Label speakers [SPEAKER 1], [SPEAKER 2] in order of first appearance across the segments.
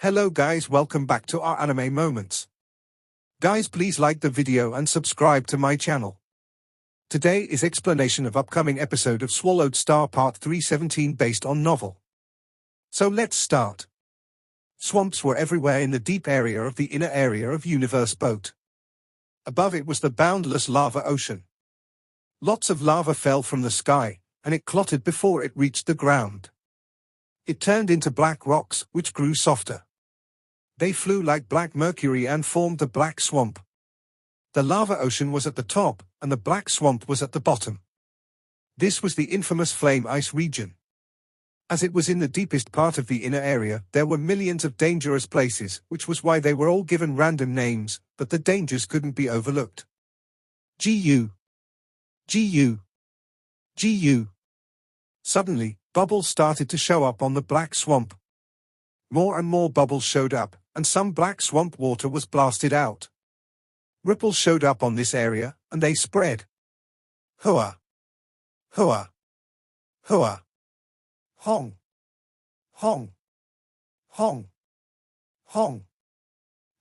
[SPEAKER 1] Hello guys, welcome back to our anime moments. Guys, please like the video and subscribe to my channel. Today is explanation of upcoming episode of Swallowed Star Part 317 based on novel. So let's start. Swamps were everywhere in the deep area of the inner area of Universe Boat. Above it was the boundless lava ocean. Lots of lava fell from the sky, and it clotted before it reached the ground. It turned into black rocks, which grew softer. They flew like black mercury and formed the black swamp. The lava ocean was at the top, and the black swamp was at the bottom. This was the infamous flame ice region. As it was in the deepest part of the inner area, there were millions of dangerous places, which was why they were all given random names, but the dangers couldn't be overlooked. Gu. Gu. Gu. Suddenly, bubbles started to show up on the black swamp. More and more bubbles showed up, and some black swamp water was blasted out. Ripples showed up on this area, and they spread. Hua. Hua. Hua. Hong. Hong. Hong. Hong.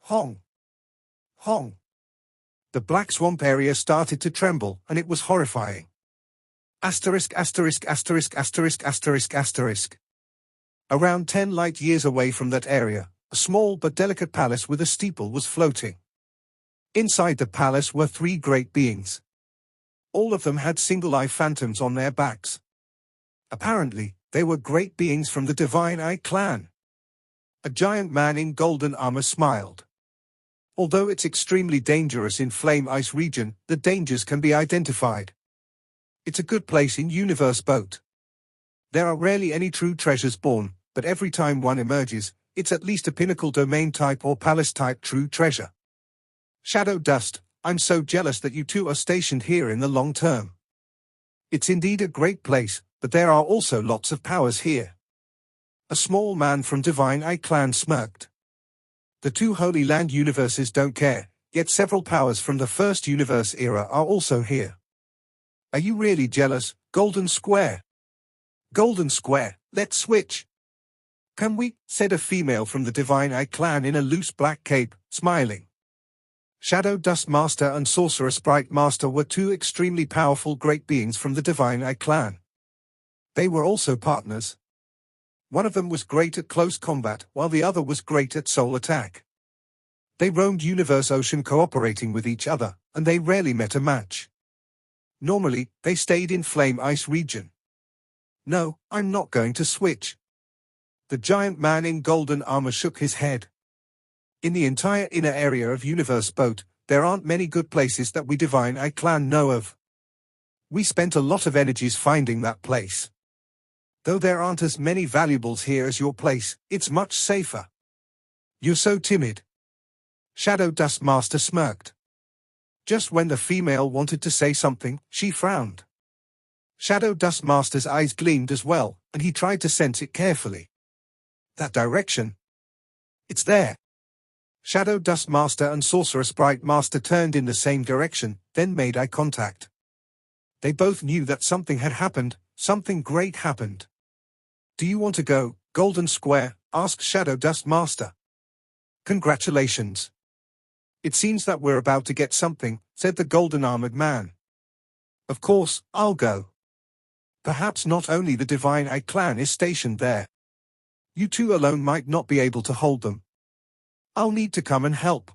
[SPEAKER 1] Hong. Hong. The black swamp area started to tremble, and it was horrifying. Asterisk asterisk asterisk asterisk asterisk asterisk. Around 10 light years away from that area, a small but delicate palace with a steeple was floating. Inside the palace were 3 great beings. All of them had single-eye phantoms on their backs. Apparently, they were great beings from the Divine Eye clan. A giant man in golden armor smiled. Although it's extremely dangerous in Flame Ice region, the dangers can be identified. It's a good place in Universe Boat. There are rarely any true treasures born, but every time one emerges, it's at least a pinnacle domain type or palace type true treasure. Shadow Dust, I'm so jealous that you two are stationed here in the long term. It's indeed a great place, but there are also lots of powers here. A small man from Divine Eye clan smirked. The 2 Holy Land universes don't care, yet several powers from the first universe era are also here. Are you really jealous, Golden Square? Golden Square, let's switch. Can we? Said a female from the Divine Eye clan in a loose black cape, smiling. Shadow Dust Master and Sorcerer Sprite Master were 2 extremely powerful great beings from the Divine Eye clan. They were also partners. One of them was great at close combat, while the other was great at soul attack. They roamed Universe Ocean cooperating with each other, and they rarely met a match. Normally, they stayed in Flame Ice region. No, I'm not going to switch. The giant man in golden armor shook his head. In the entire inner area of Universe Boat, there aren't many good places that we Divine Eye clan know of. We spent a lot of energies finding that place. Though there aren't as many valuables here as your place, it's much safer. You're so timid. Shadow Dust Master smirked. Just when the female wanted to say something, she frowned. Shadow Dust Master's eyes gleamed as well, and he tried to sense it carefully. That direction. It's there. Shadow Dust Master and Sorcerer Sprite Master turned in the same direction, then made eye contact. They both knew that something had happened, something great happened. Do you want to go, Golden Square? Asked Shadow Dust Master. Congratulations. It seems that we're about to get something, said the golden armored man. Of course, I'll go. Perhaps not only the Divine Eye clan is stationed there. You 2 alone might not be able to hold them. I'll need to come and help.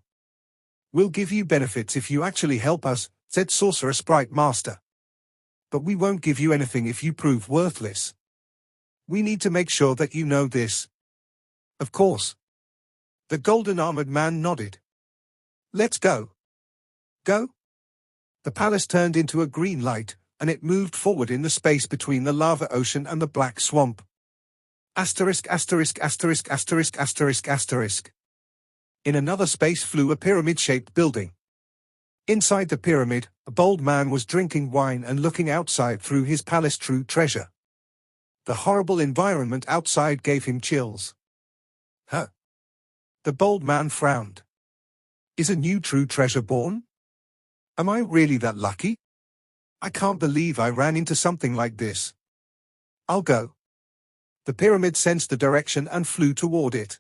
[SPEAKER 1] We'll give you benefits if you actually help us, said Sorcerer Sprite Master. But we won't give you anything if you prove worthless. We need to make sure that you know this. Of course. The golden armored man nodded. Let's go. Go? The palace turned into a green light, and it moved forward in the space between the lava ocean and the black swamp. Asterisk asterisk asterisk asterisk asterisk asterisk. In another space flew a pyramid-shaped building. Inside the pyramid, a bold man was drinking wine and looking outside through his palace true treasure. The horrible environment outside gave him chills. Huh? The bold man frowned. Is a new true treasure born? Am I really that lucky? I can't believe I ran into something like this. I'll go. The pyramid sensed the direction and flew toward it.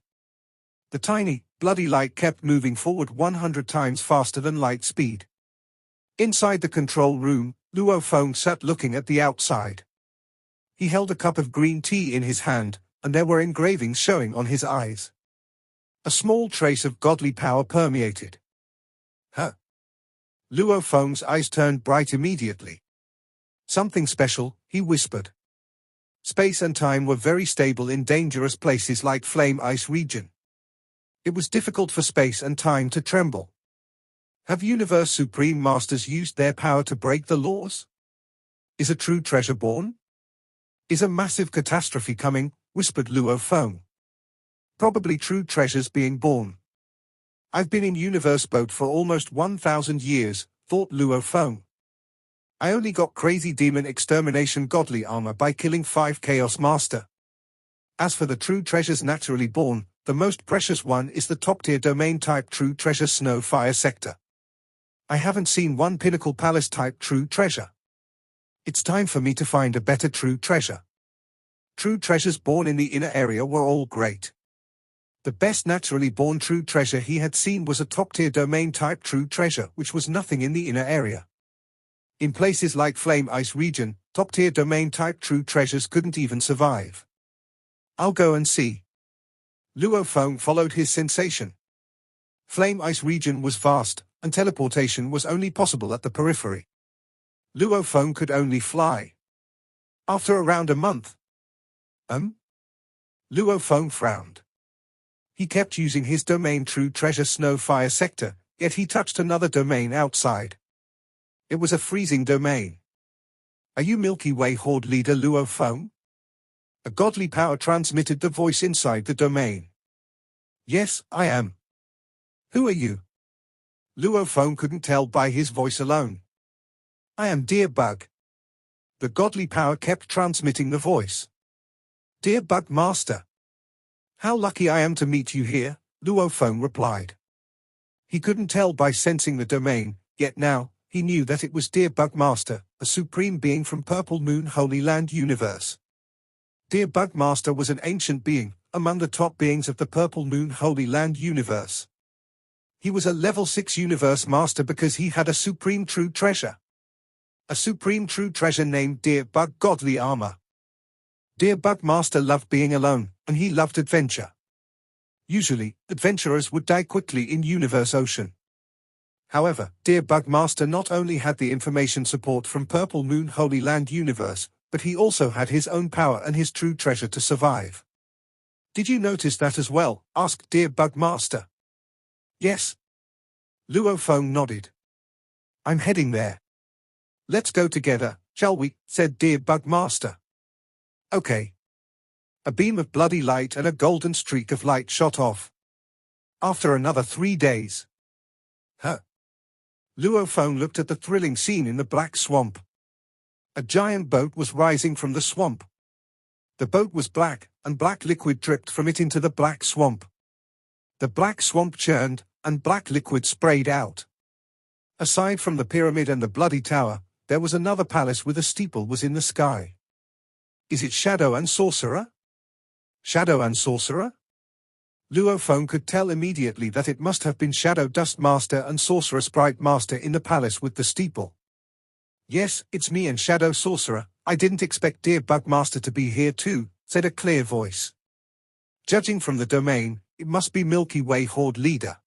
[SPEAKER 1] The tiny, bloody light kept moving forward 100 times faster than light speed. Inside the control room, Luo Feng sat looking at the outside. He held a cup of green tea in his hand, and there were engravings showing on his eyes. A small trace of godly power permeated. Huh? Luo Feng's eyes turned bright immediately. Something special, he whispered. Space and time were very stable in dangerous places like Flame Ice region. It was difficult for space and time to tremble. Have Universe Supreme Masters used their power to break the laws? Is a true treasure born? Is a massive catastrophe coming? Whispered Luo Feng. Probably true treasures being born. I've been in Universe Boat for almost 1,000 years, thought Luo Feng. I only got crazy demon extermination godly armor by killing 5 Chaos Master. As for the true treasures naturally born, the most precious one is the top-tier domain-type true treasure Snow Fire Sector. I haven't seen one Pinnacle Palace-type true treasure. It's time for me to find a better true treasure. True treasures born in the inner area were all great. The best naturally born true treasure he had seen was a top-tier domain-type true treasure which was nothing in the inner area. In places like Flame Ice region, top-tier domain-type true treasures couldn't even survive. I'll go and see. Luo Feng followed his sensation. Flame Ice region was vast, and teleportation was only possible at the periphery. Luo Feng could only fly. After around a month. Luo Feng frowned. He kept using his domain true treasure Snow Fire Sector, yet he touched another domain outside. It was a freezing domain. Are you Milky Way Horde leader Luo Feng? A godly power transmitted the voice inside the domain. Yes, I am. Who are you? Luo Feng couldn't tell by his voice alone. I am Dear Bug. The godly power kept transmitting the voice. Dear Bug Master. How lucky I am to meet you here, Luo Feng replied. He couldn't tell by sensing the domain, yet now, he knew that it was Dear Bug Master, a supreme being from Purple Moon Holy Land universe. Dear Bug Master was an ancient being, among the top beings of the Purple Moon Holy Land universe. He was a level 6 universe master because he had a supreme true treasure. A supreme true treasure named Dear Bug Godly Armor. Dear Bug Master loved being alone, and he loved adventure. Usually, adventurers would die quickly in Universe Ocean. However, Dear Bug Master not only had the information support from Purple Moon Holy Land universe, but he also had his own power and his true treasure to survive. Did you notice that as well? Asked Dear Bug Master. Yes. Luo Feng nodded. I'm heading there. Let's go together, shall we? Said Dear Bug Master. Okay. A beam of bloody light and a golden streak of light shot off. After another 3 days. Huh? Luo Feng looked at the thrilling scene in the black swamp. A giant boat was rising from the swamp. The boat was black, and black liquid dripped from it into the black swamp. The black swamp churned, and black liquid sprayed out. Aside from the pyramid and the bloody tower, there was another palace with a steeple was in the sky. Is it Shadow and Sorcerer? Shadow and Sorcerer? Luo Feng could tell immediately that it must have been Shadow Dust Master and Sorcerer Sprite Master in the palace with the steeple. Yes, it's me and Shadow Sorcerer. I didn't expect Dear Bug Master to be here too, said a clear voice. Judging from the domain, it must be Milky Way Horde leader.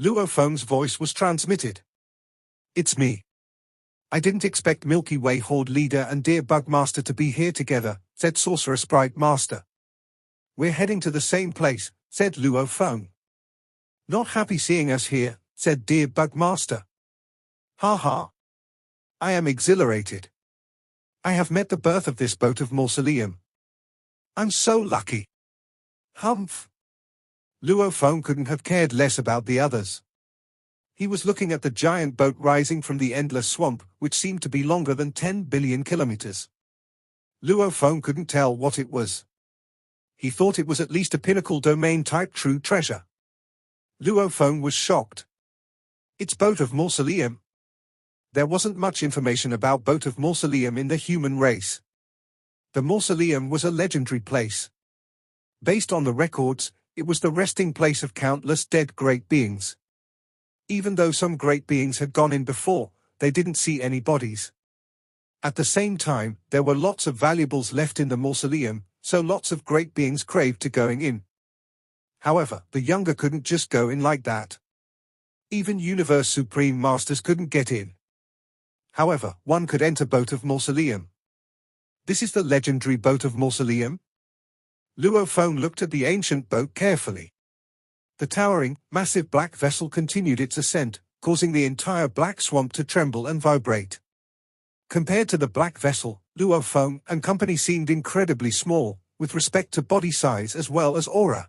[SPEAKER 1] Luo Feng's voice was transmitted. It's me. I didn't expect Milky Way Horde leader and Dear Bug Master to be here together, said Sorcerer Sprite Master. We're heading to the same place, said Luo Feng. Not happy seeing us here, said Dear Bug Master. Ha ha. I am exhilarated. I have met the birth of this boat of mausoleum. I'm so lucky. Humph. Luo Feng couldn't have cared less about the others. He was looking at the giant boat rising from the endless swamp, which seemed to be longer than 10 billion kilometers. Luo Feng couldn't tell what it was. He thought it was at least a pinnacle domain-type true treasure. Luo Feng was shocked. It's Boat of Mausoleum. There wasn't much information about Boat of Mausoleum in the human race. The mausoleum was a legendary place. Based on the records, it was the resting place of countless dead great beings. Even though some great beings had gone in before, they didn't see any bodies. At the same time, there were lots of valuables left in the mausoleum, so lots of great beings craved to going in. However, the younger couldn't just go in like that. Even Universe Supreme Masters couldn't get in. However, one could enter Boat of Mausoleum. This is the legendary Boat of Mausoleum? Luo Feng looked at the ancient boat carefully. The towering, massive black vessel continued its ascent, causing the entire black swamp to tremble and vibrate. Compared to the black vessel, Luo Feng and company seemed incredibly small, with respect to body size as well as aura.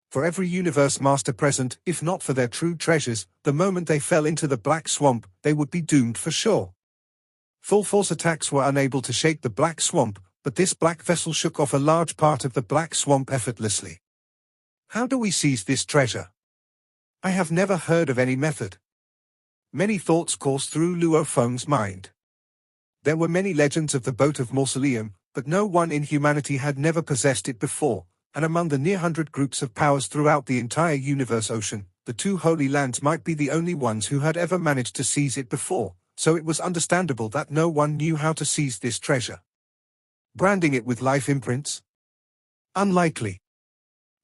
[SPEAKER 1] For every universe master present, if not for their true treasures, the moment they fell into the black swamp, they would be doomed for sure. Full force attacks were unable to shake the black swamp, but this black vessel shook off a large part of the black swamp effortlessly. How do we seize this treasure? I have never heard of any method. Many thoughts coursed through Luo Feng's mind. There were many legends of the Boat of Mausoleum, but no one in humanity had never possessed it before, and among the near 100 groups of powers throughout the entire universe ocean, the two Holy Lands might be the only ones who had ever managed to seize it before, so it was understandable that no one knew how to seize this treasure. Branding it with life imprints? Unlikely.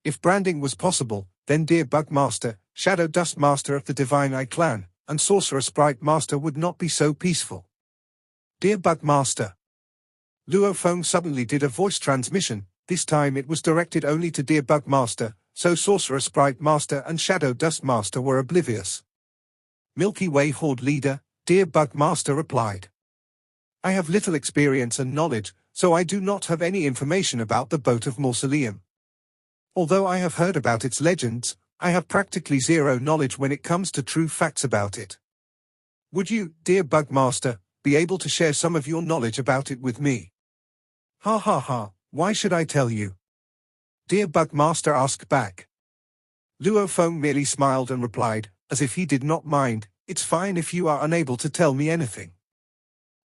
[SPEAKER 1] If branding was possible, then Dear Bug Master, Shadow Dust Master of the Divine Eye Clan, and Sorcerer Sprite Master would not be so peaceful. Dear Bug Master. Luo Feng suddenly did a voice transmission. This time it was directed only to Dear Bug Master, so Sorcerer Sprite Master and Shadow Dust Master were oblivious. Milky Way Horde Leader, Dear Bug Master replied. I have little experience and knowledge, so I do not have any information about the Boat of Mausoleum. Although I have heard about its legends, I have practically zero knowledge when it comes to true facts about it. Would you, Dear Bug Master, be able to share some of your knowledge about it with me? Ha ha ha. Why should I tell you? Dear Bug Master asked back. Luo Feng merely smiled and replied, as if he did not mind, it's fine if you are unable to tell me anything.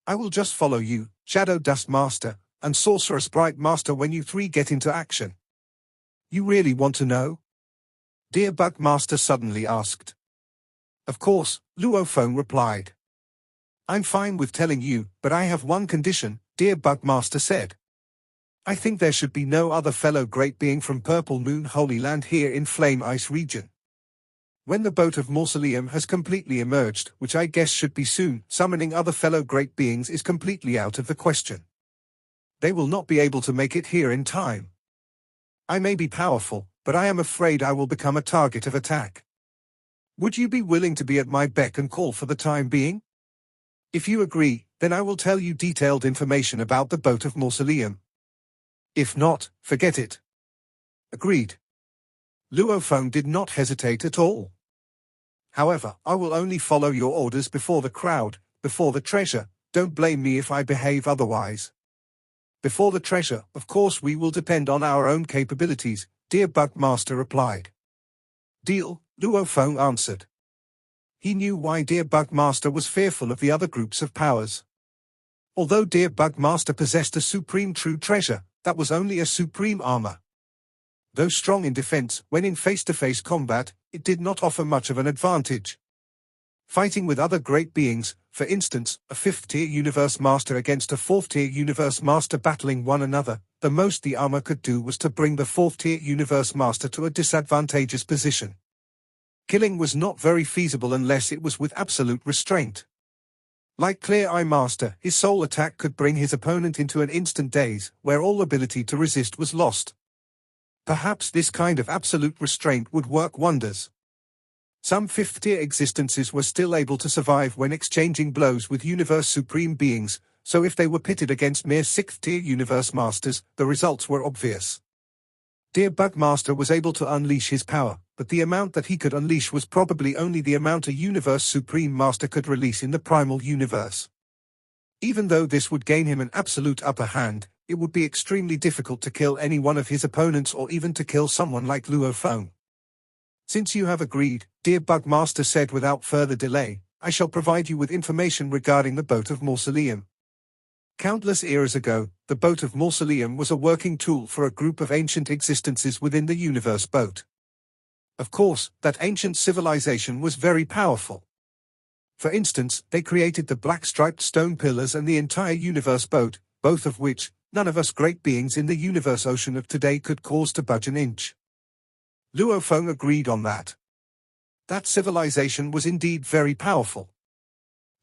[SPEAKER 1] I will just follow you, Shadow Dust Master, and Sorcerer Sprite Master when you three get into action. You really want to know? Dear Bug Master suddenly asked. Of course, Luo Feng replied. I'm fine with telling you, but I have one condition, Dear Bug Master said. I think there should be no other fellow great being from Purple Moon Holy Land here in Flame Ice region. When the Boat of Mausoleum has completely emerged, which I guess should be soon, summoning other fellow great beings is completely out of the question. They will not be able to make it here in time. I may be powerful, but I am afraid I will become a target of attack. Would you be willing to be at my beck and call for the time being? If you agree, then I will tell you detailed information about the Boat of Mausoleum. If not, forget it. Agreed. Luo Feng did not hesitate at all. However, I will only follow your orders before the crowd, before the treasure, don't blame me if I behave otherwise. Before the treasure, of course we will depend on our own capabilities, Dear Bug Master replied. Deal, Luo Feng answered. He knew why Dear Bug Master was fearful of the other groups of powers. Although Dear Bug Master possessed a supreme true treasure, that was only a supreme armor. Though strong in defense, when in face-to-face combat, it did not offer much of an advantage. Fighting with other great beings, for instance, a 5th-tier Universe Master against a 4th-tier Universe Master battling one another, the most the armor could do was to bring the 4th-tier Universe Master to a disadvantageous position. Killing was not very feasible unless it was with absolute restraint. Like Clear Eye Master, his sole attack could bring his opponent into an instant daze, where all ability to resist was lost. Perhaps this kind of absolute restraint would work wonders. Some 5th-tier existences were still able to survive when exchanging blows with Universe Supreme beings, so if they were pitted against mere 6th-tier Universe Masters, the results were obvious. Dear Bug Master was able to unleash his power, but the amount that he could unleash was probably only the amount a Universe Supreme Master could release in the Primal Universe. Even though this would gain him an absolute upper hand, it would be extremely difficult to kill any one of his opponents or even to kill someone like Luo Feng. Since you have agreed, Dear Bug Master said without further delay, I shall provide you with information regarding the Boat of Mausoleum. Countless eras ago, the boat of Mausoleum was a working tool for a group of ancient existences within the universe boat. Of course, that ancient civilization was very powerful. For instance, they created the black striped stone pillars and the entire universe boat, both of which, none of us great beings in the universe ocean of today could cause to budge an inch. Luo Feng agreed on that. That civilization was indeed very powerful.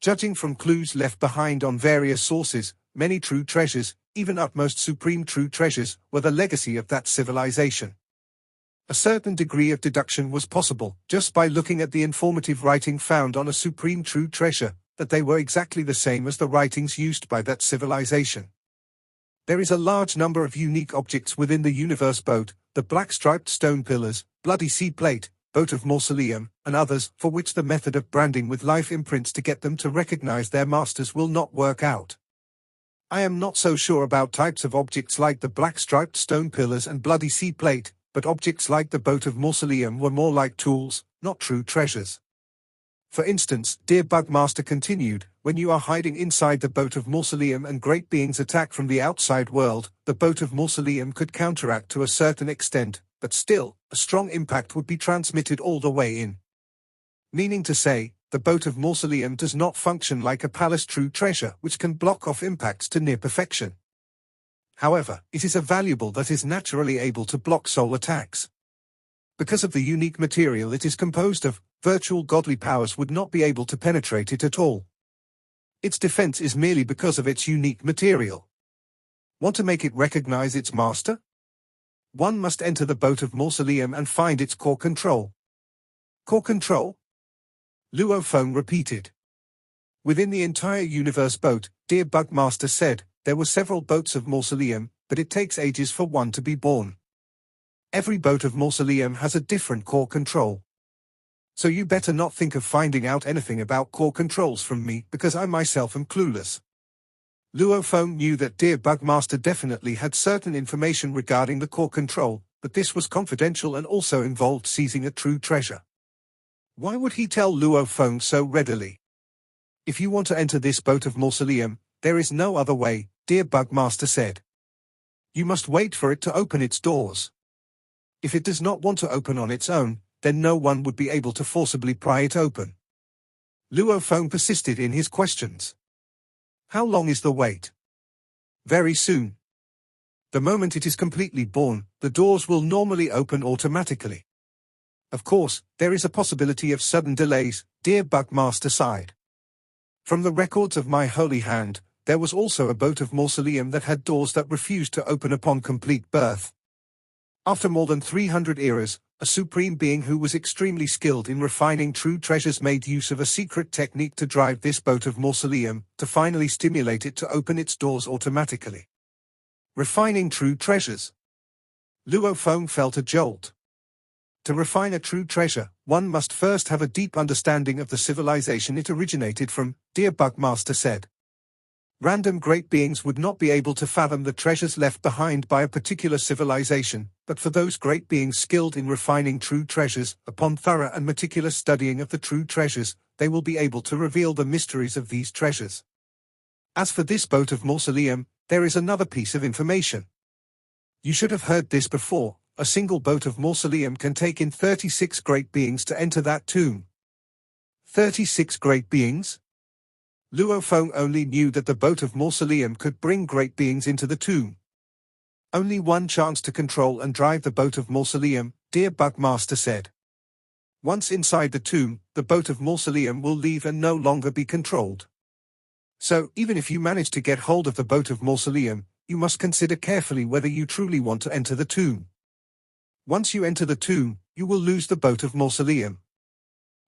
[SPEAKER 1] Judging from clues left behind on various sources, many true treasures, even utmost supreme true treasures, were the legacy of that civilization. A certain degree of deduction was possible, just by looking at the informative writing found on a supreme true treasure, that they were exactly the same as the writings used by that civilization. There is a large number of unique objects within the universe boat, the black striped stone pillars, bloody sea plate, boat of Mausoleum, and others, for which the method of branding with life imprints to get them to recognize their masters will not work out. I am not so sure about types of objects like the black striped stone pillars and bloody sea plate, but objects like the boat of Mausoleum were more like tools, not true treasures. For instance, dear Bugmaster continued, when you are hiding inside the boat of Mausoleum and great beings attack from the outside world, the boat of Mausoleum could counteract to a certain extent, but still, a strong impact would be transmitted all the way in. Meaning to say, the boat of Mausoleum does not function like a palace true treasure which can block off impacts to near perfection. However, it is a valuable that is naturally able to block soul attacks. Because of the unique material it is composed of, virtual godly powers would not be able to penetrate it at all. Its defense is merely because of its unique material. Want to make it recognize its master? One must enter the boat of Mausoleum and find its core control. Core control? Luo Feng repeated. Within the entire universe boat, dear Bugmaster said, there were several boats of Mausoleum, but it takes ages for one to be born. Every boat of Mausoleum has a different core control. So you better not think of finding out anything about core controls from me, because I myself am clueless. Luo Feng knew that dear Bugmaster definitely had certain information regarding the core control, but this was confidential and also involved seizing a true treasure. Why would he tell Luo Feng so readily? If you want to enter this boat of Mausoleum, there is no other way, dear Bugmaster said. You must wait for it to open its doors. If it does not want to open on its own, then no one would be able to forcibly pry it open. Luo Feng persisted in his questions. How long is the wait? Very soon. The moment it is completely born, the doors will normally open automatically. Of course, there is a possibility of sudden delays, dear Bugmaster sighed. From the records of my holy hand, there was also a boat of Mausoleum that had doors that refused to open upon complete birth. After more than 300 eras, a supreme being who was extremely skilled in refining true treasures made use of a secret technique to drive this boat of Mausoleum, to finally stimulate it to open its doors automatically. Refining true treasures. Luo Feng felt a jolt. To refine a true treasure, one must first have a deep understanding of the civilization it originated from, dear Bugmaster said. Random great beings would not be able to fathom the treasures left behind by a particular civilization, but for those great beings skilled in refining true treasures, upon thorough and meticulous studying of the true treasures, they will be able to reveal the mysteries of these treasures. As for this boat of Mausoleum, there is another piece of information. You should have heard this before. A single boat of Mausoleum can take in 36 great beings to enter that tomb. 36 great beings? Luo Feng only knew that the boat of Mausoleum could bring great beings into the tomb. Only one chance to control and drive the boat of Mausoleum, dear Bugmaster said. Once inside the tomb, the boat of Mausoleum will leave and no longer be controlled. So, even if you manage to get hold of the boat of Mausoleum, you must consider carefully whether you truly want to enter the tomb. Once you enter the tomb, you will lose the boat of Mausoleum.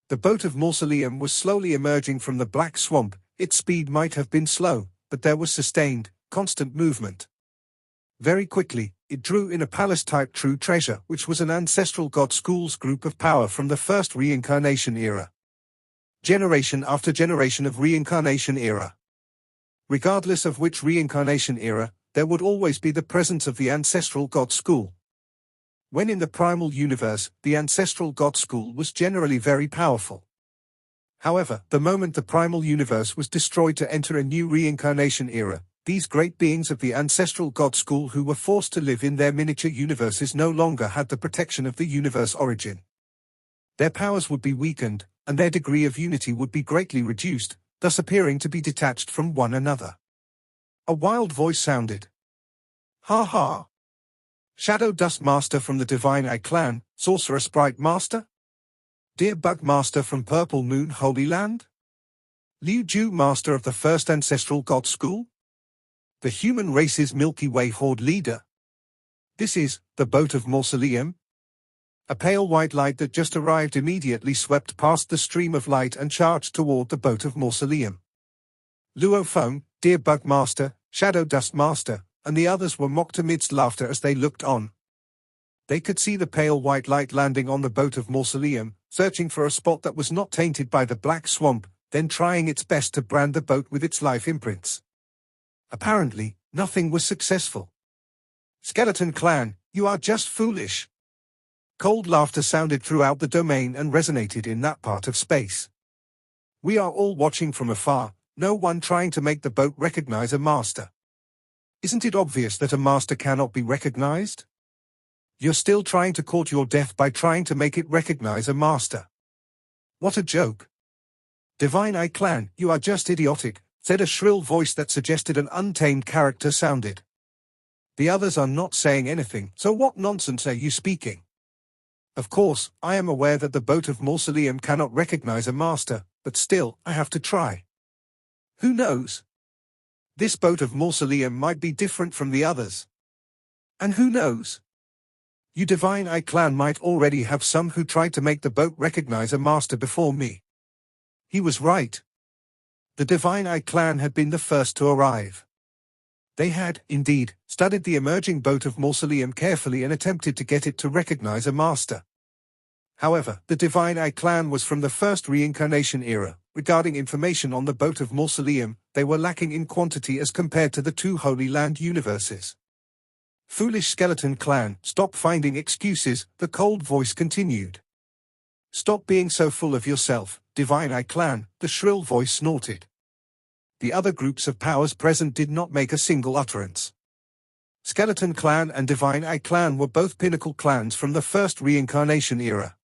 [SPEAKER 1] The boat of Mausoleum was slowly emerging from the black swamp. Its speed might have been slow, but there was sustained, constant movement. Very quickly, it drew in a palace-type true treasure, which was an ancestral god school's group of power from the first reincarnation era. Generation after generation of reincarnation era. Regardless of which reincarnation era, there would always be the presence of the ancestral god school. When in the primal universe, the ancestral god school was generally very powerful. However, the moment the primal universe was destroyed to enter a new reincarnation era, These great beings of the ancestral god school who were forced to live in their miniature universes no longer had the protection of the universe origin. Their powers would be weakened, and their degree of unity would be greatly reduced, thus appearing to be detached from one another. A wild voice sounded. Ha ha! Shadow Dust Master from the Divine Eye Clan, Sorcerer Sprite Master? Dear Bug Master from Purple Moon Holy Land? Liu Ju Master of the First Ancestral God School? The human race's Milky Way Horde leader? This is the Boat of Mausoleum? A pale white light that just arrived immediately swept past the stream of light and charged toward the Boat of Mausoleum. Luo Feng, Dear Bug Master, Shadow Dust Master, and the others were mocked amidst laughter as they looked on. They could see the pale white light landing on the Boat of Mausoleum, searching for a spot that was not tainted by the black swamp, then trying its best to brand the boat with its life imprints. Apparently, nothing was successful. Skeleton Clan, you are just foolish. Cold laughter sounded throughout the domain and resonated in that part of space. We are all watching from afar, no one trying to make the boat recognize a master. Isn't it obvious that a master cannot be recognized? You're still trying to court your death by trying to make it recognize a master. What a joke. Divine Eye Clan, you are just idiotic, said a shrill voice that suggested an untamed character sounded. The others are not saying anything, so what nonsense are you speaking? Of course, I am aware that the Boat of Mausoleum cannot recognize a master, but still, I have to try. Who knows? This Boat of Mausoleum might be different from the others. And who knows? You Divine Eye Clan might already have some who tried to make the boat recognize a master before me. He was right. The Divine Eye Clan had been the first to arrive. They had, indeed, studied the emerging Boat of Mausoleum carefully and attempted to get it to recognize a master. However, the Divine Eye Clan was from the first reincarnation era. Regarding information on the Boat of Mausoleum, they were lacking in quantity as compared to the two Holy Land universes. Foolish Skeleton Clan, stop finding excuses, the cold voice continued. Stop being so full of yourself, Divine Eye Clan, the shrill voice snorted. The other groups of powers present did not make a single utterance. Skeleton Clan and Divine Eye Clan were both pinnacle clans from the first reincarnation era.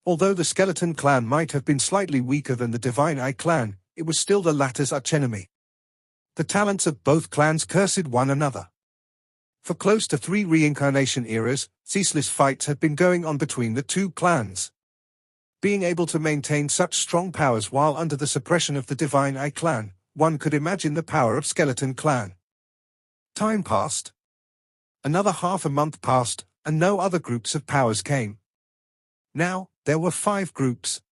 [SPEAKER 1] Although the Skeleton Clan might have been slightly weaker than the Divine Eye Clan, it was still the latter's archenemy. The talents of both clans cursed one another. For close to 3 reincarnation eras, ceaseless fights had been going on between the two clans. Being able to maintain such strong powers while under the suppression of the Divine Eye Clan, one could imagine the power of Skeleton Clan. Time passed. Another half a month passed, and no other groups of powers came. Now, there were 5 groups.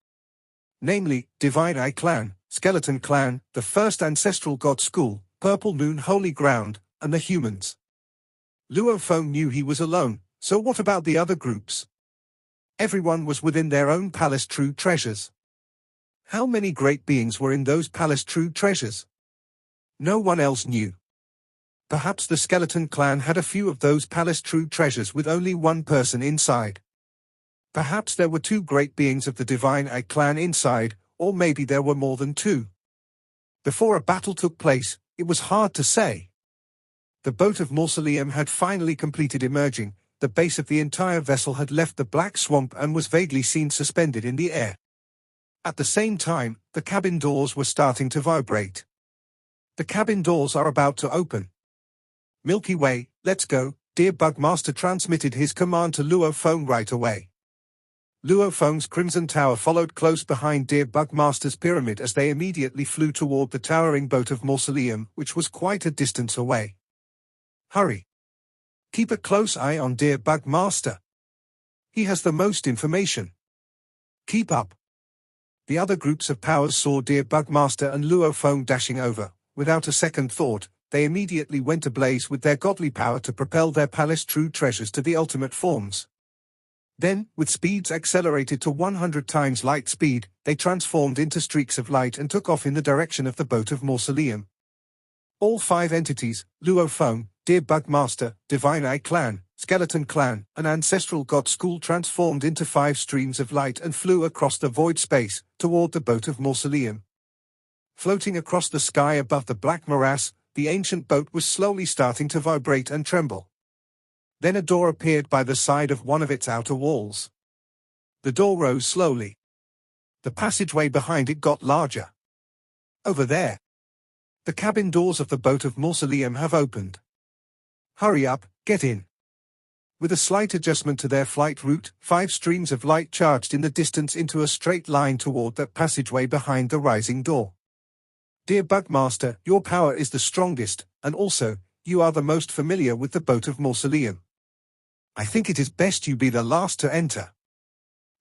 [SPEAKER 1] Namely, Divine Eye Clan, Skeleton Clan, the First Ancestral God School, Purple Moon Holy Ground, and the humans. Luo Feng knew he was alone, so what about the other groups? Everyone was within their own palace true treasures. How many great beings were in those palace true treasures? No one else knew. Perhaps the Skeleton Clan had a few of those palace true treasures with only one person inside. Perhaps there were 2 great beings of the Divine Eye Clan inside, or maybe there were more than 2. Before a battle took place, it was hard to say. The Boat of Mausoleum had finally completed emerging, the base of the entire vessel had left the black swamp and was vaguely seen suspended in the air. At the same time, the cabin doors were starting to vibrate. The cabin doors are about to open. Milky Way, let's go, Dear Bug Master transmitted his command to Luo Feng right away. Luo Feng's Crimson Tower followed close behind Dear Bug Master's pyramid as they immediately flew toward the towering Boat of Mausoleum, which was quite a distance away. Hurry. Keep a close eye on Dear Bug Master. He has the most information. Keep up. The other groups of powers saw Dear Bug Master and Luo Feng dashing over. Without a second thought, they immediately went ablaze with their godly power to propel their palace true treasures to the ultimate forms. Then, with speeds accelerated to 100 times light speed, they transformed into streaks of light and took off in the direction of the Boat of Mausoleum. All 5 entities, Luo Feng, Dear Bug Master, Divine Eye Clan, Skeleton Clan, and Ancestral God School transformed into 5 streams of light and flew across the void space, toward the Boat of Mausoleum. Floating across the sky above the black morass, the ancient boat was slowly starting to vibrate and tremble. Then a door appeared by the side of one of its outer walls. The door rose slowly. The passageway behind it got larger. Over there. The cabin doors of the boat of Mausoleum have opened. Hurry up, get in. With a slight adjustment to their flight route, 5 streams of light charged in the distance into a straight line toward that passageway behind the rising door. Dear Bugmaster, your power is the strongest, and also, you are the most familiar with the boat of Mausoleum. I think it is best you be the last to enter.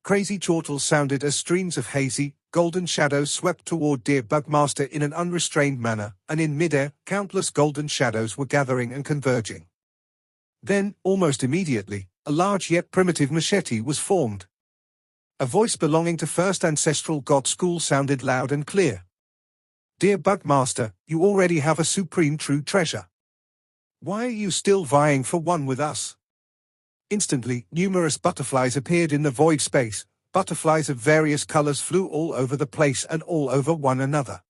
[SPEAKER 1] Crazy chortles sounded as streams of hazy, golden shadows swept toward Dear Bugmaster in an unrestrained manner, and in midair, countless golden shadows were gathering and converging. Then, almost immediately, a large yet primitive machete was formed. A voice belonging to First Ancestral God School sounded loud and clear. Dear Bugmaster, you already have a supreme true treasure. Why are you still vying for one with us? Instantly, numerous butterflies appeared in the void space. Butterflies of various colors flew all over the place and all over one another.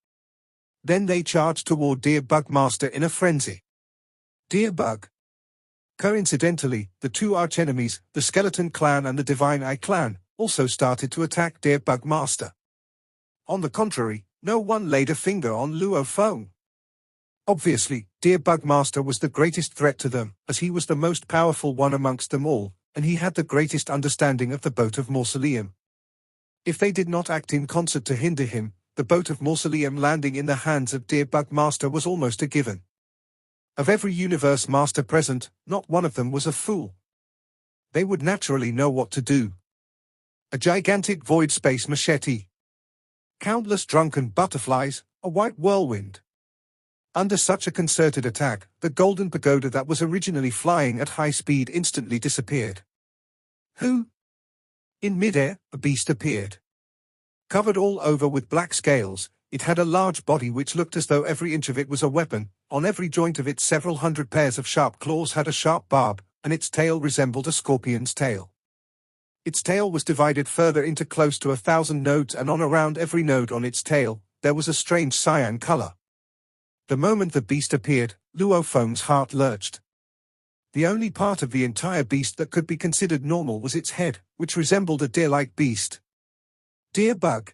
[SPEAKER 1] Then they charged toward Dear Bugmaster in a frenzy. Dear Bug. Coincidentally, the 2 archenemies, the Skeleton Clan and the Divine Eye Clan, also started to attack Dear Bugmaster. On the contrary, no one laid a finger on Luo Feng. Obviously, Dear Bugmaster was the greatest threat to them, as he was the most powerful one amongst them all, and he had the greatest understanding of the boat of Mausoleum. If they did not act in concert to hinder him, the boat of Mausoleum landing in the hands of Dear Bugmaster was almost a given. Of every universe master present, not one of them was a fool. They would naturally know what to do. A gigantic void space machete. Countless drunken butterflies, a white whirlwind. Under such a concerted attack, the golden pagoda that was originally flying at high speed instantly disappeared. Who? In midair, a beast appeared. Covered all over with black scales, it had a large body which looked as though every inch of it was a weapon. On every joint of it several hundred pairs of sharp claws had a sharp barb, and its tail resembled a scorpion's tail. Its tail was divided further into close to 1,000 nodes, and on around every node on its tail, there was a strange cyan color. The moment the beast appeared, Luo Feng's heart lurched. The only part of the entire beast that could be considered normal was its head, which resembled a deer-like beast. Dear Bug.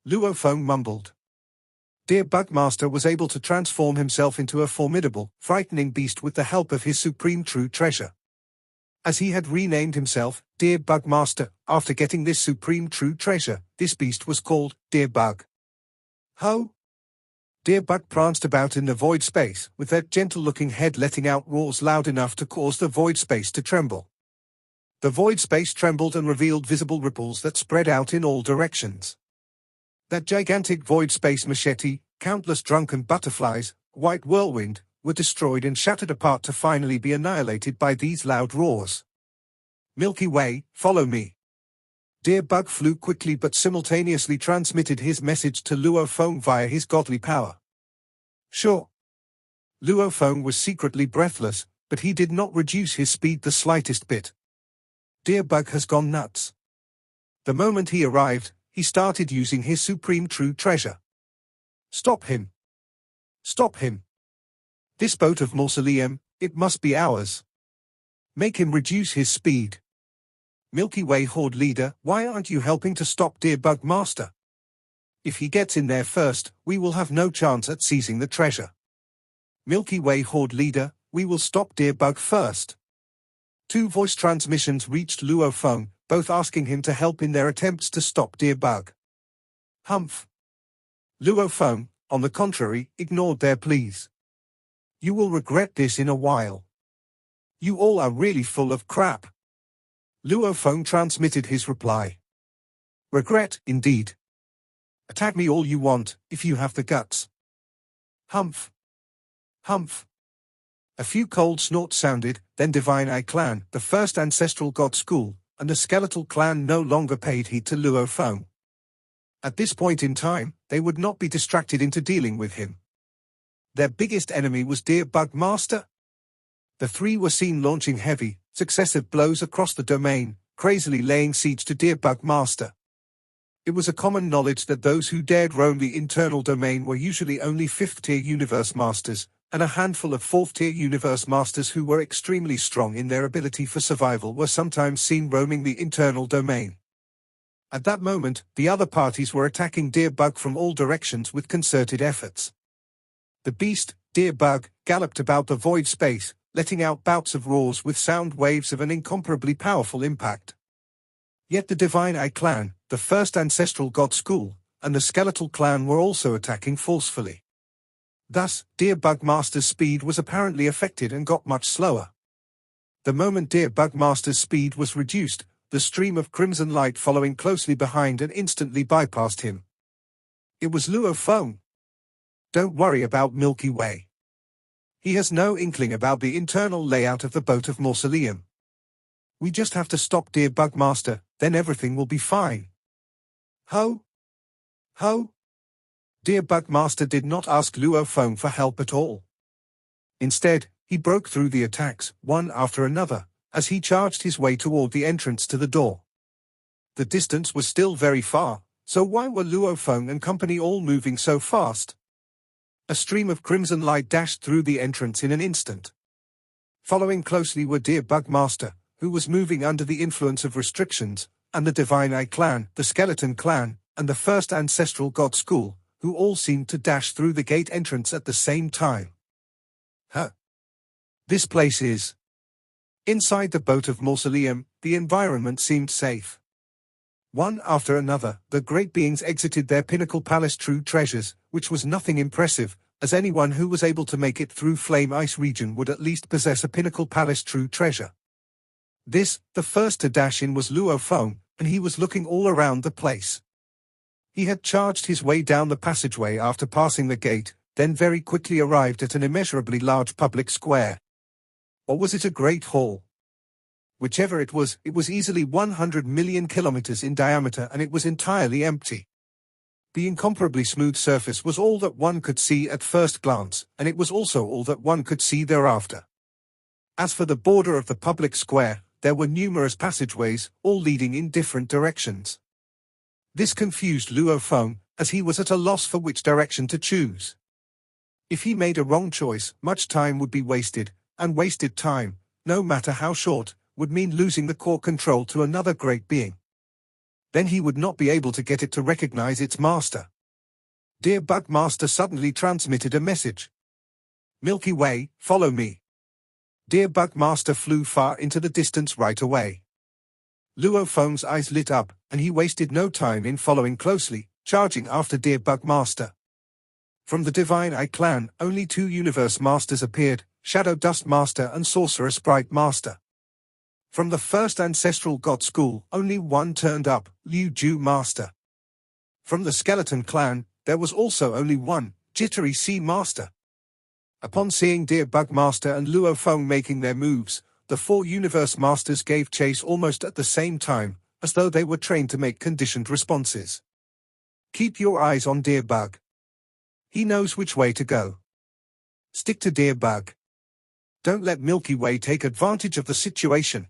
[SPEAKER 1] Luo Feng mumbled. Dear Bugmaster was able to transform himself into a formidable, frightening beast with the help of his supreme true treasure. As he had renamed himself, Dear Bugmaster, after getting this supreme true treasure, this beast was called Dear Bug. Ho! Dear Bug pranced about in the void space, with that gentle-looking head letting out roars loud enough to cause the void space to tremble. The void space trembled and revealed visible ripples that spread out in all directions. That gigantic void space machete, countless drunken butterflies, white whirlwind, were destroyed and shattered apart to finally be annihilated by these loud roars. Milky Way, follow me. Dear Bug flew quickly but simultaneously transmitted his message to Luo Feng via his godly power. Sure. Luo Feng was secretly breathless, but he did not reduce his speed the slightest bit. Dear Bug has gone nuts. The moment he arrived, he started using his supreme true treasure. Stop him. Stop him. This boat of Mausoleum, it must be ours. Make him reduce his speed. Milky Way Horde Leader, why aren't you helping to stop Dear Bugmaster? If he gets in there first, we will have no chance at seizing the treasure. Milky Way Horde Leader, we will stop Dear Bug first. 2 voice transmissions reached Luo Feng, both asking him to help in their attempts to stop Dear Bug. Humph. Luo Feng, on the contrary, ignored their pleas. You will regret this in a while. You all are really full of crap. Luo Feng transmitted his reply. Regret, indeed. Attack me all you want, if you have the guts. Humph. Humph. A few cold snorts sounded, then Divine Eye Clan, the First Ancestral God School, and the Skeletal Clan no longer paid heed to Luo Feng. At this point in time, they would not be distracted into dealing with him. Their biggest enemy was Dear Bugmaster. The 3 were seen launching heavy, successive blows across the domain, crazily laying siege to Dear Bugmaster. It was a common knowledge that those who dared roam the internal domain were usually only 5th-tier universe masters, and a handful of fourth-tier universe masters who were extremely strong in their ability for survival were sometimes seen roaming the internal domain. At that moment, the other parties were attacking Dear Bug from all directions with concerted efforts. The beast, Dear Bug, galloped about the void space, letting out bouts of roars with sound waves of an incomparably powerful impact. Yet the Divine Eye clan, the first ancestral god school, and the Skeletal clan were also attacking forcefully. Thus, Dear Bug Master's speed was apparently affected and got much slower. The moment Dear Bug Master's speed was reduced, the stream of crimson light following closely behind and instantly bypassed him. It was Luo Feng. Don't worry about Milky Way. He has no inkling about the internal layout of the boat of Mausoleum. We just have to stop Dear Bug Master, then everything will be fine. Ho! Ho! Dear Bug Master did not ask Luo Feng for help at all. Instead, he broke through the attacks, one after another, as he charged his way toward the entrance to the door. The distance was still very far, so why were Luo Feng and company all moving so fast? A stream of crimson light dashed through the entrance in an instant. Following closely were Dear Bug Master, who was moving under the influence of restrictions, and the Divine Eye clan, the Skeleton clan, and the First Ancestral God School, who all seemed to dash through the gate entrance at the same time. Huh. This place is... Inside the boat of Mausoleum, the environment seemed safe. One after another, the great beings exited their pinnacle palace true treasures, which was nothing impressive, as anyone who was able to make it through Flame Ice region would at least possess a pinnacle palace true treasure. This, the first to dash in was Luo Feng, and he was looking all around the place. He had charged his way down the passageway after passing the gate, then very quickly arrived at an immeasurably large public square. Or was it a great hall? Whichever it was easily 100 million kilometers in diameter and it was entirely empty. The incomparably smooth surface was all that one could see at first glance, and it was also all that one could see thereafter. As for the border of the public square, there were numerous passageways, all leading in different directions. This confused Luo Feng, as he was at a loss for which direction to choose. If he made a wrong choice, much time would be wasted, and wasted time, no matter how short, would mean losing the core control to another great being. Then he would not be able to get it to recognize its master. Dear Bug Master suddenly transmitted a message. Milky Way, follow me. Dear Bug Master flew far into the distance right away. Luo Feng's eyes lit up, and he wasted no time in following closely, charging after Dear Bug Master. From the Divine Eye clan, only 2 Universe Masters appeared, Shadow Dust Master and Sorcerer Sprite Master. From the First Ancestral God School, only one turned up, Liu Ju Master. From the Skeleton clan, there was also only one, Jittery Sea Master. Upon seeing Dear Bug Master and Luo Feng making their moves, the 4 Universe Masters gave chase almost at the same time, as though they were trained to make conditioned responses. Keep your eyes on Dear Bug. He knows which way to go. Stick to Dear Bug. Don't let Milky Way take advantage of the situation.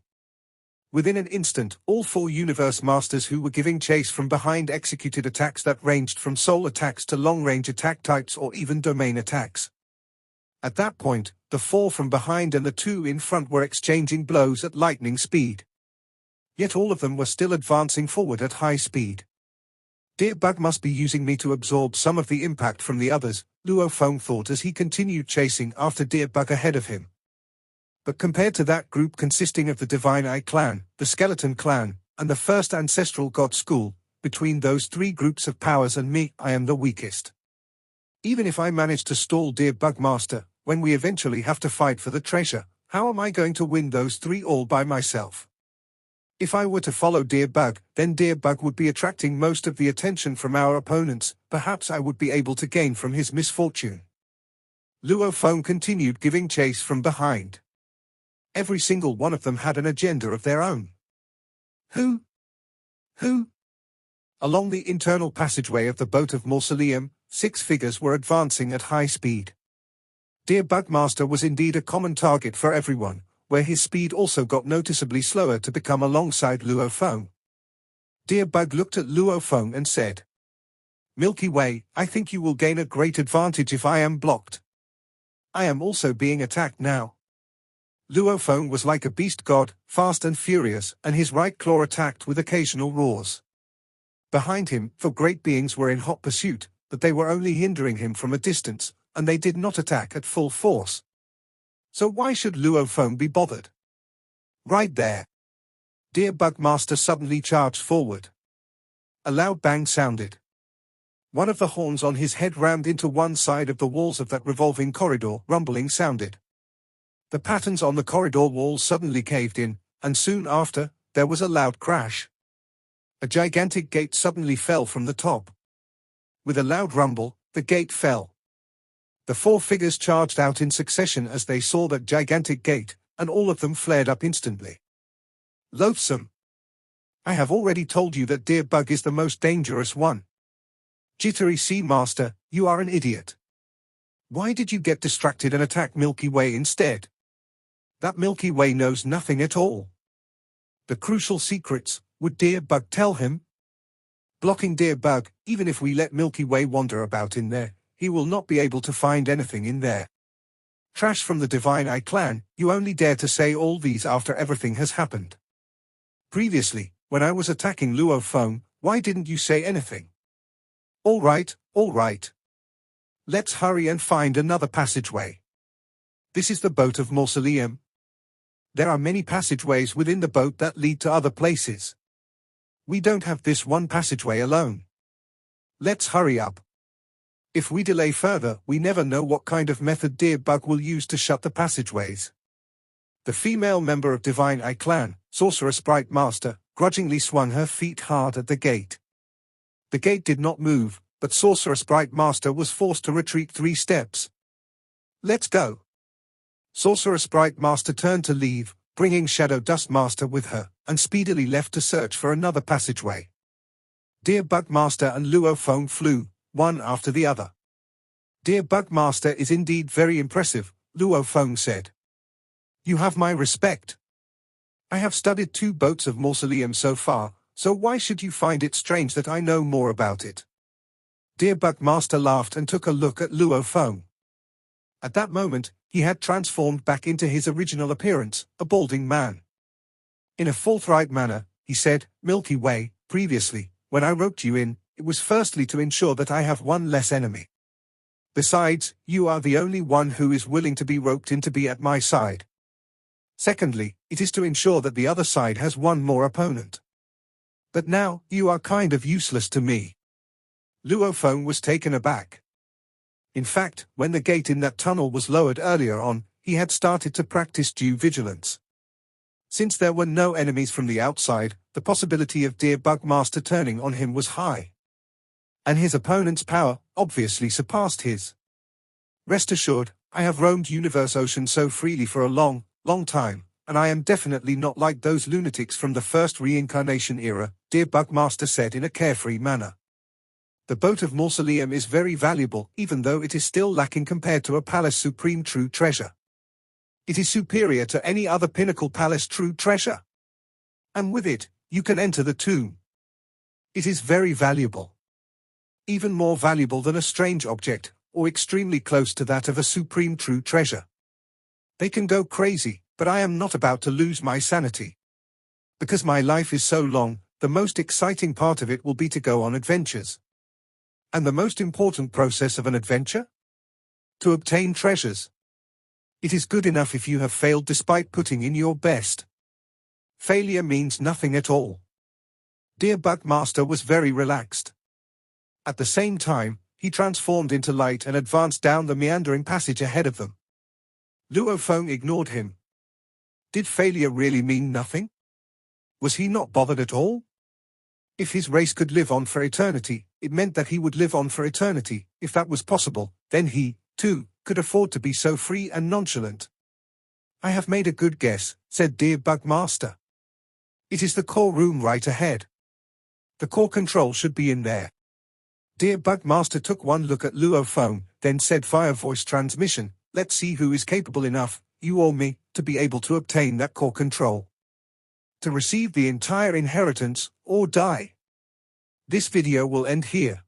[SPEAKER 1] Within an instant, all 4 Universe Masters who were giving chase from behind executed attacks that ranged from soul attacks to long-range attack types or even domain attacks. At that point, the 4 from behind and the 2 in front were exchanging blows at lightning speed. Yet all of them were still advancing forward at high speed. Dear Bug must be using me to absorb some of the impact from the others, Luo Feng thought as he continued chasing after Dear Bug ahead of him. But compared to that group consisting of the Divine Eye clan, the Skeleton clan, and the First Ancestral God School, between those 3 groups of powers and me, I am the weakest. Even if I manage to stall Dear Bug Master, when we eventually have to fight for the treasure, how am I going to win those 3 all by myself? If I were to follow Dear Bug, then Dear Bug would be attracting most of the attention from our opponents, perhaps I would be able to gain from his misfortune. Luo Feng continued giving chase from behind. Every single one of them had an agenda of their own. Who? Along the internal passageway of the boat of Mausoleum, 6 figures were advancing at high speed. Dear Bug Master was indeed a common target for everyone, where his speed also got noticeably slower to become alongside Luo Feng. Dear Bug looked at Luo Feng and said, Milky Way, I think you will gain a great advantage if I am blocked. I am also being attacked now. Luophone was like a beast god, fast and furious, and his right claw attacked with occasional roars. Behind him, four great beings were in hot pursuit, but they were only hindering him from a distance, and they did not attack at full force. So why should Luophone be bothered? Right there. Dear Bugmaster suddenly charged forward. A loud bang sounded. One of the horns on his head rammed into one side of the walls of that revolving corridor. Rumbling sounded. The patterns on the corridor walls suddenly caved in, and soon after, there was a loud crash. A gigantic gate suddenly fell from the top. With a loud rumble, the gate fell. The four figures charged out in succession as they saw that gigantic gate, and all of them flared up instantly. Loathsome! I have already told you that Dear Bug is the most dangerous one. Jittery Sea Master, you are an idiot. Why did you get distracted and attack Milky Way instead? That Milky Way knows nothing at all. The crucial secrets, would Dear Bug tell him? Blocking Dear Bug, even if we let Milky Way wander about in there, he will not be able to find anything in there. Trash from the Divine Eye clan, you only dare to say all these after everything has happened. Previously, when I was attacking Luophone, why didn't you say anything? All right. Let's hurry and find another passageway. This is the boat of Mausoleum. There are many passageways within the boat that lead to other places. We don't have this one passageway alone. Let's hurry up. If we delay further, we never know what kind of method Dear Bug will use to shut the passageways. The female member of Divine Eye clan, Sorcerer Sprite Master, grudgingly swung her feet hard at the gate. The gate did not move, but Sorcerer Sprite Master was forced to retreat 3 steps. Let's go. Sorcerer Sprite Master turned to leave, bringing Shadow Dust Master with her, and speedily left to search for another passageway. Dear Bug Master and Luophone flew, one after the other. Dear Bug Master is indeed very impressive, Luophone said. You have my respect. I have studied 2 boats of Mausoleum so far, so why should you find it strange that I know more about it? Dear Bug Master laughed and took a look at Luophone. At that moment, he had transformed back into his original appearance, a balding man. In a forthright manner, he said, Milky Way, previously, when I roped you in, it was firstly to ensure that I have one less enemy. Besides, you are the only one who is willing to be roped in to be at my side. Secondly, it is to ensure that the other side has one more opponent. But now, you are kind of useless to me. Luophone was taken aback. In fact, when the gate in that tunnel was lowered earlier on, he had started to practice due vigilance. Since there were no enemies from the outside, the possibility of Dear Bug Master turning on him was high. And his opponent's power obviously surpassed his. Rest assured, I have roamed Universe Ocean so freely for a long time, and I am definitely not like those lunatics from the first reincarnation era, Dear Bug Master said in a carefree manner. The boat of Mausoleum is very valuable, even though it is still lacking compared to a palace supreme true treasure. It is superior to any other pinnacle palace true treasure. And with it, you can enter the tomb. It is very valuable. Even more valuable than a strange object, or extremely close to that of a supreme true treasure. They can go crazy, but I am not about to lose my sanity. Because my life is so long, the most exciting part of it will be to go on adventures. And the most important process of an adventure? To obtain treasures. It is good enough if you have failed despite putting in your best. Failure means nothing at all. Dear Bug Master was very relaxed. At the same time, he transformed into light and advanced down the meandering passage ahead of them. Luophone ignored him. Did failure really mean nothing? Was he not bothered at all? If his race could live on for eternity, it meant that he would live on for eternity. If that was possible, then he, too, could afford to be so free and nonchalant. I have made a good guess, said Dear Bug Master. It is the core room right ahead. The core control should be in there. Dear Bug Master took one look at Luophone, then said via voice transmission, let's see who is capable enough, you or me, to be able to obtain that core control. To receive the entire inheritance, or die. This video will end here.